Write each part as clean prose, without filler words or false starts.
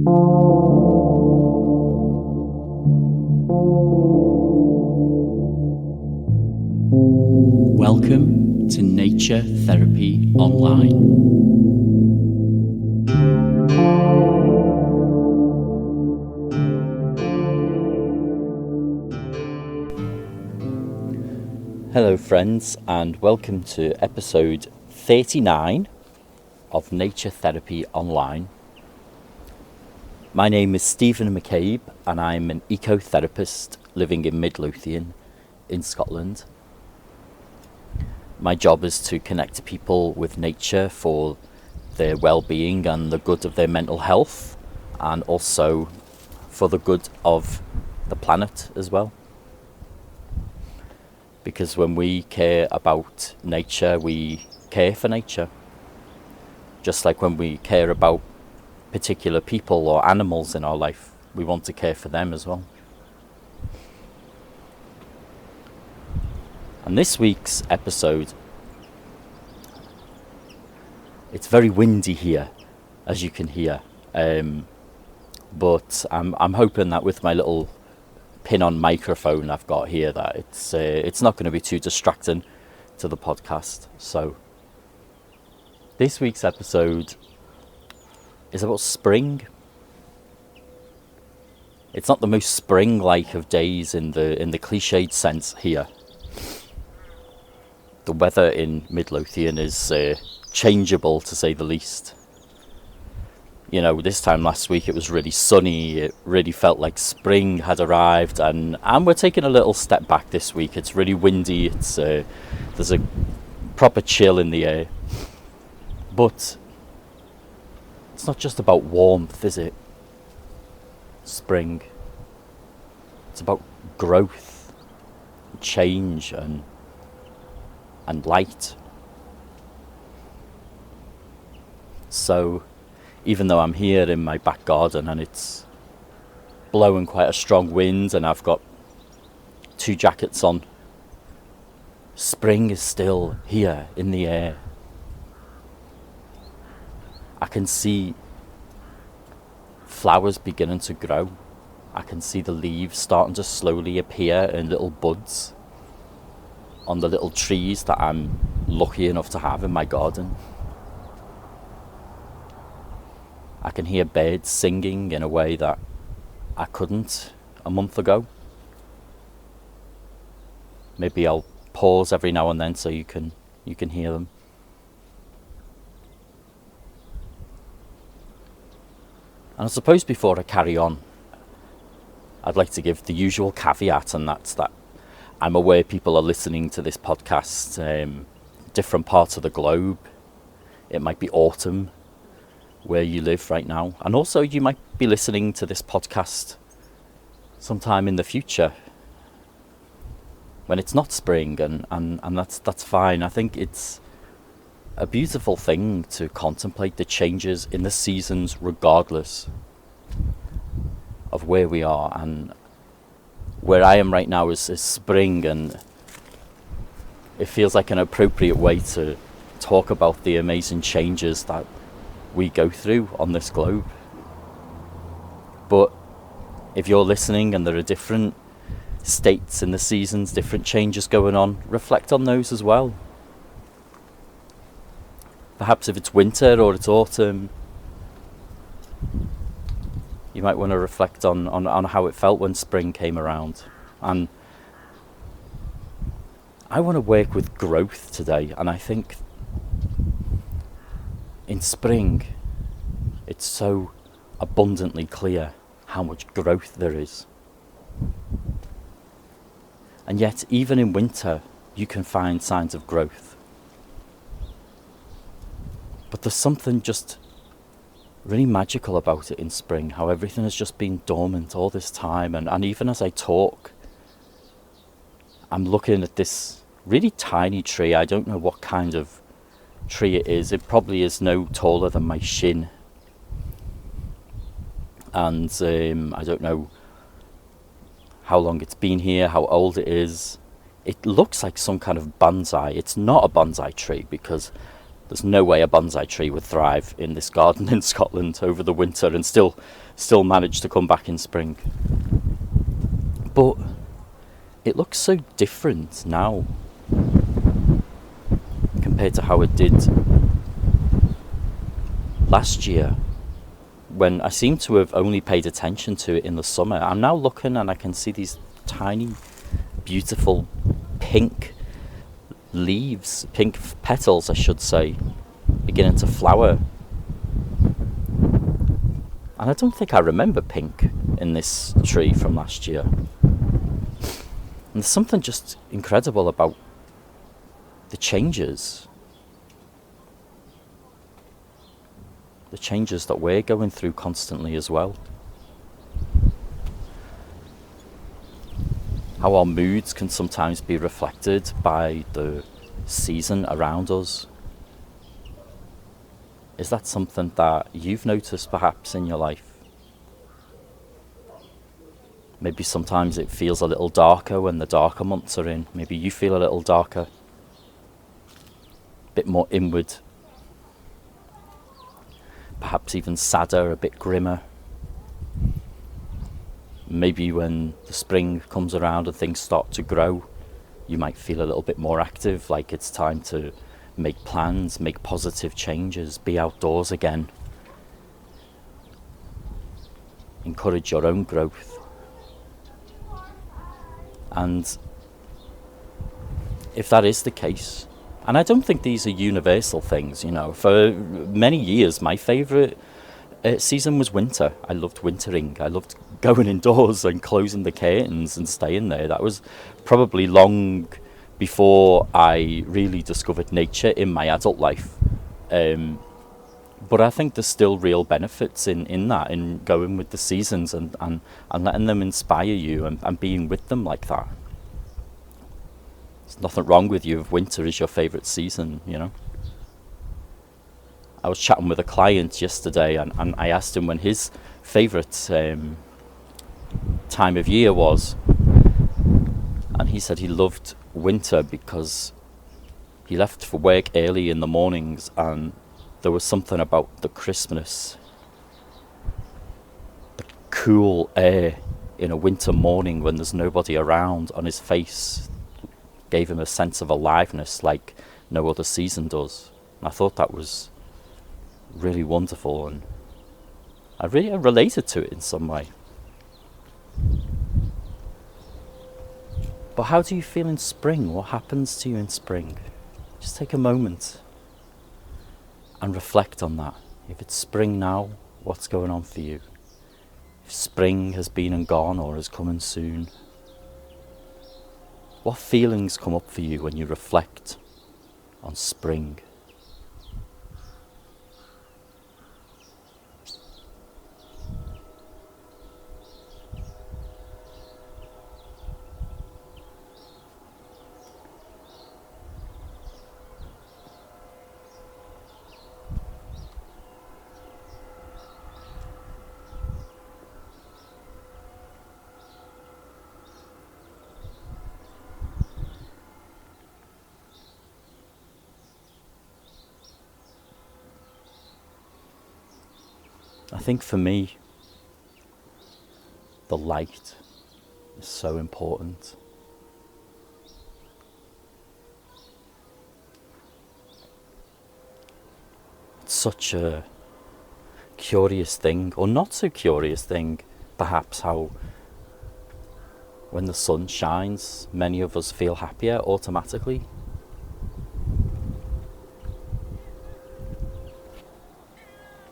Welcome to Nature Therapy Online. Hello friends, and welcome to episode 39 of Nature Therapy Online. My name is Stephen McCabe and I'm an ecotherapist living in Midlothian in Scotland. My job is to connect people with nature for their well-being and the good of their mental health, and also for the good of the planet as well. Because when we care about nature, we care for nature. Just like when we care about particular people or animals in our life, we want to care for them as well. And this week's episode, it's very windy here, as you can hear. But I'm hoping that with my little pin-on microphone I've got here, that it's not going to be too distracting to the podcast. So this week's episode is about spring. It's not the most spring-like of days in the cliched sense here. The weather in Midlothian is changeable, to say the least. You know, this time last week it was really sunny. It really felt like spring had arrived, and we're taking a little step back this week. It's really windy. There's a proper chill in the air. But it's not just about warmth, is it? Spring. It's about growth, change, and light. So even though I'm here in my back garden and it's blowing quite a strong wind and I've got 2 jackets on, spring is still here in the air. I can see flowers beginning to grow. I can see the leaves starting to slowly appear in little buds on the little trees that I'm lucky enough to have in my garden. I can hear birds singing in a way that I couldn't a month ago. Maybe I'll pause every now and then so you can hear them. And I suppose before I carry on, I'd like to give the usual caveat, and that's that I'm aware people are listening to this podcast different parts of the globe. It might be autumn where you live right now, and also you might be listening to this podcast sometime in the future when it's not spring, and that's fine. I think it's a beautiful thing to contemplate the changes in the seasons regardless of where we are. And where I am right now is spring, and it feels like an appropriate way to talk about the amazing changes that we go through on this globe. But if you're listening and there are different states in the seasons, different changes going on, reflect on those as well. Perhaps if it's winter or it's autumn, you might want to reflect on how it felt when spring came around. And I want to work with growth today, and I think in spring it's so abundantly clear how much growth there is. And yet even in winter you can find signs of growth. But there's something just really magical about it in spring, how everything has just been dormant all this time. And even as I talk, I'm looking at this really tiny tree. I don't know what kind of tree it is. It probably is no taller than my shin. And I don't know how long it's been here, how old it is. It looks like some kind of bonsai. It's not a bonsai tree because There's no way a bonsai tree would thrive in this garden in Scotland over the winter and still manage to come back in spring. But it looks so different now compared to how it did last year, when I seem to have only paid attention to it in the summer. I'm now looking and I can see these tiny, beautiful pink leaves, pink petals I should say, beginning to flower. And I don't think I remember pink in this tree from last year. And there's something just incredible about the changes. The changes that we're going through constantly as well. How our moods can sometimes be reflected by the season around us. Is that something that you've noticed perhaps in your life? Maybe sometimes it feels a little darker when the darker months are in. Maybe you feel a little darker, a bit more inward, perhaps even sadder, a bit grimmer. Maybe when the spring comes around and things start to grow, you might feel a little bit more active, like it's time to make plans, make positive changes, be outdoors again. Encourage your own growth. And if that is the case, and I don't think these are universal things, for many years my favourite season was winter. I loved wintering. I loved going indoors and closing the curtains and staying there. That was probably long before I really discovered nature in my adult life. But I think there's still real benefits in that, in going with the seasons and letting them inspire you and being with them like that. There's nothing wrong with you if winter is your favourite season, I was chatting with a client yesterday and I asked him when his favourite time of year was. And he said he loved winter because he left for work early in the mornings and there was something about the crispness, the cool air in a winter morning when there's nobody around on his face, gave him a sense of aliveness like no other season does. And I thought that was really wonderful, and I really related to it in some way. But how do you feel in spring? What happens to you in spring? Just take a moment and reflect on that. If it's spring now, what's going on for you? If spring has been and gone or is coming soon, what feelings come up for you when you reflect on spring? I think for me, the light is so important. It's such a curious thing, or not so curious thing, perhaps, how when the sun shines, many of us feel happier automatically.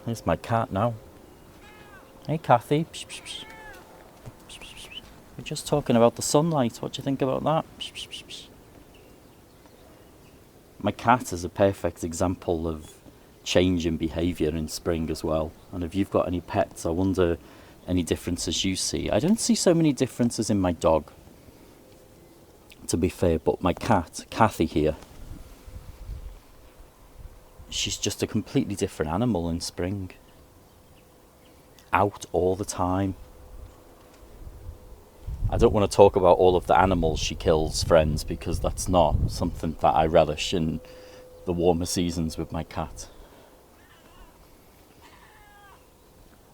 There's my cat now. Hey Kathy. Psh, psh, psh. Psh, psh, psh. We're just talking about the sunlight. What do you think about that? Psh, psh, psh, psh. My cat is a perfect example of change in behaviour in spring as well. And if you've got any pets, I wonder any differences you see. I don't see so many differences in my dog, to be fair, but my cat, Kathy here, she's just a completely different animal in spring. Out all the time. I don't want to talk about all of the animals she kills, friends, because that's not something that I relish in the warmer seasons with my cat.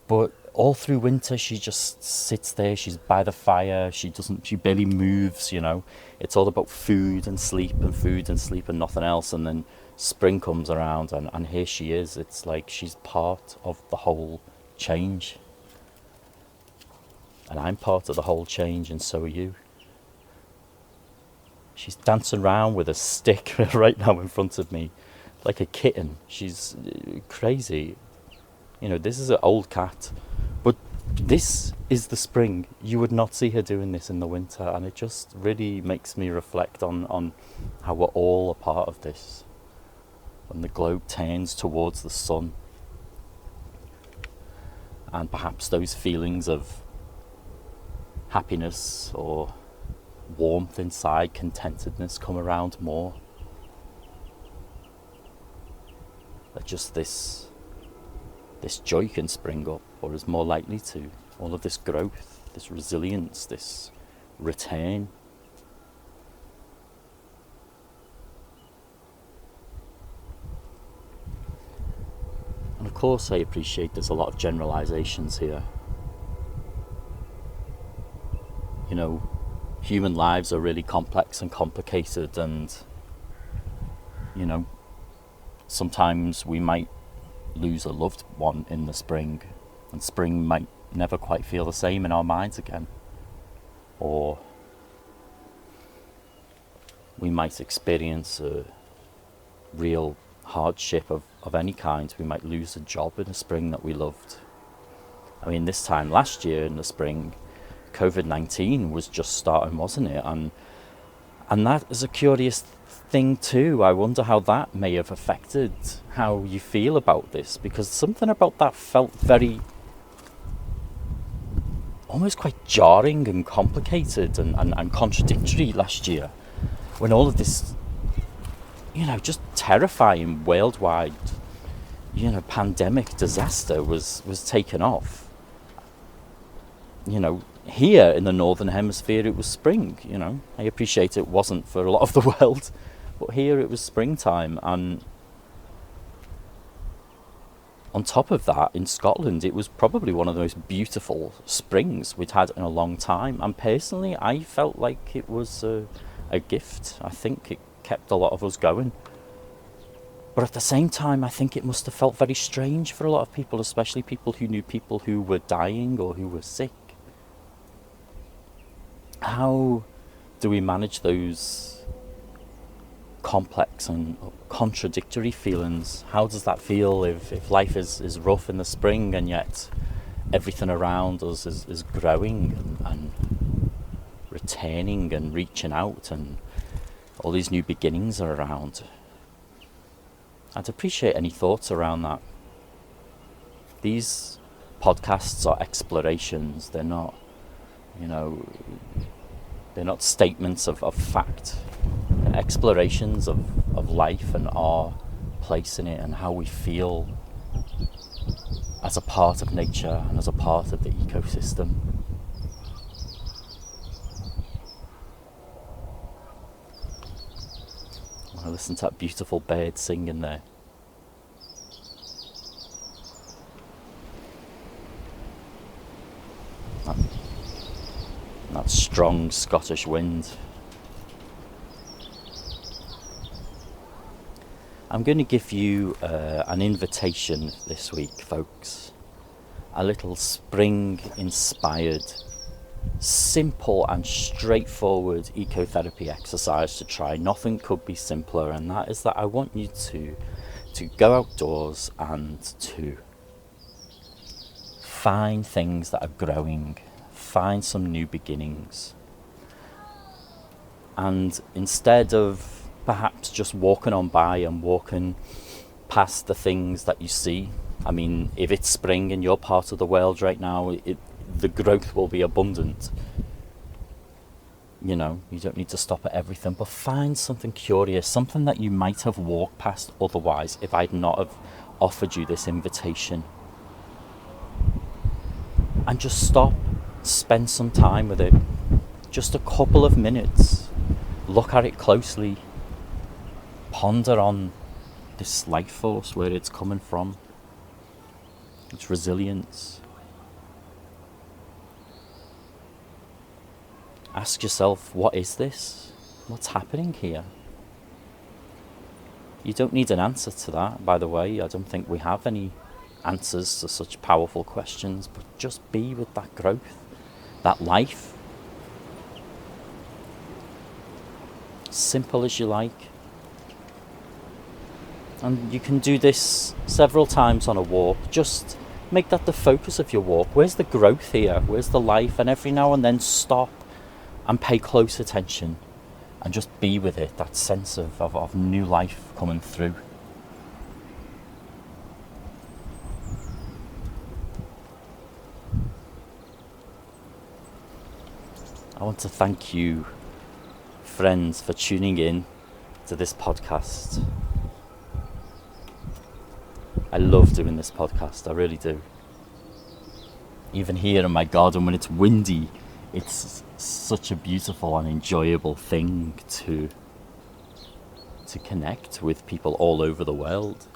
But all through winter, she just sits there. She's by the fire. She barely moves, you know. It's all about food and sleep and nothing else. And then spring comes around and here she is. It's like she's part of the whole change. And I'm part of the whole change, and so are you. She's dancing around with a stick right now in front of me, like a kitten. She's crazy. You know, this is an old cat, but this is the spring. You would not see her doing this in the winter, and it just really makes me reflect on how we're all a part of this. When the globe turns towards the sun, and perhaps those feelings of happiness or warmth inside, contentedness come around more. That just this joy can spring up, or is more likely to. All of this growth, this resilience, this return. And of course I appreciate there's a lot of generalizations here. You know, human lives are really complex and complicated, and you know, sometimes we might lose a loved one in the spring, and spring might never quite feel the same in our minds again. Or we might experience a real hardship of any kind. We might lose a job in the spring that we loved. I mean, this time last year in the spring, COVID-19 was just starting, wasn't it? And that is a curious thing too. I wonder how that may have affected how you feel about this, because something about that felt very, almost quite jarring and complicated and contradictory last year, when all of this, you know, just terrifying worldwide, you know, pandemic disaster was taken off. You know, here in the Northern Hemisphere it was spring, you know. I appreciate it wasn't for a lot of the world, but here it was springtime. And on top of that, in Scotland, it was probably one of the most beautiful springs we'd had in a long time. And personally, I felt like it was a gift. I think it kept a lot of us going. But at the same time, I think it must have felt very strange for a lot of people, especially people who knew people who were dying or who were sick. How do we manage those complex and contradictory feelings? How does that feel if life is rough in the spring, and yet everything around us is growing and returning and reaching out, and all these new beginnings are around? I'd appreciate any thoughts around that. These podcasts are explorations. They're not, you know, they're not statements of fact. They're explorations of life and our place in it, and how we feel as a part of nature and as a part of the ecosystem. I listen to that beautiful bird singing there. That strong Scottish wind. I'm going to give you an invitation this week, folks. A little spring-inspired, simple and straightforward ecotherapy exercise to try. Nothing could be simpler, and that is that I want you to go outdoors and to find things that are growing, find some new beginnings, and instead of perhaps just walking on by and walking past the things that you see, I mean, if it's spring in your part of the world right now, the growth will be abundant. You know, you don't need to stop at everything, but find something curious, something that you might have walked past otherwise if I'd not have offered you this invitation. And just stop, spend some time with it. Just a couple of minutes. Look at it closely. Ponder on this life force, where it's coming from, its resilience. Ask yourself, what is this? What's happening here? You don't need an answer to that, by the way. I don't think we have any answers to such powerful questions, but just be with that growth, that life. Simple as you like. And you can do this several times on a walk. Just make that the focus of your walk. Where's the growth here? Where's the life? And every now and then stop and pay close attention and just be with it, that sense of new life coming through. I want to thank you, friends, for tuning in to this podcast. I love doing this podcast, I really do. Even here in my garden when it's windy, it's such a beautiful and enjoyable thing to connect with people all over the world.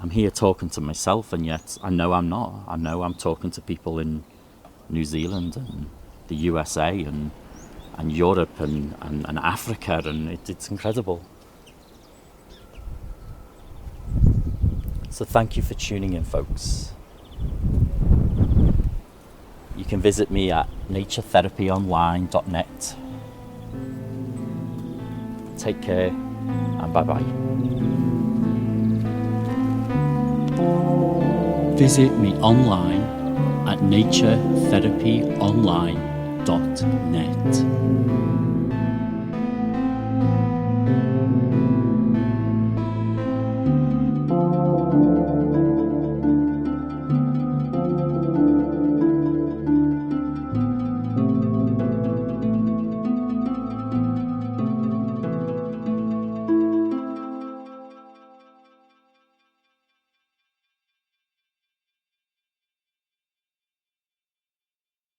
I'm here talking to myself, and yet I know I'm not. I know I'm talking to people in New Zealand and the USA and Europe and Africa, and it's incredible. So thank you for tuning in, folks. You can visit me at naturetherapyonline.net. Take care and bye-bye. Visit me online at naturetherapyonline.net.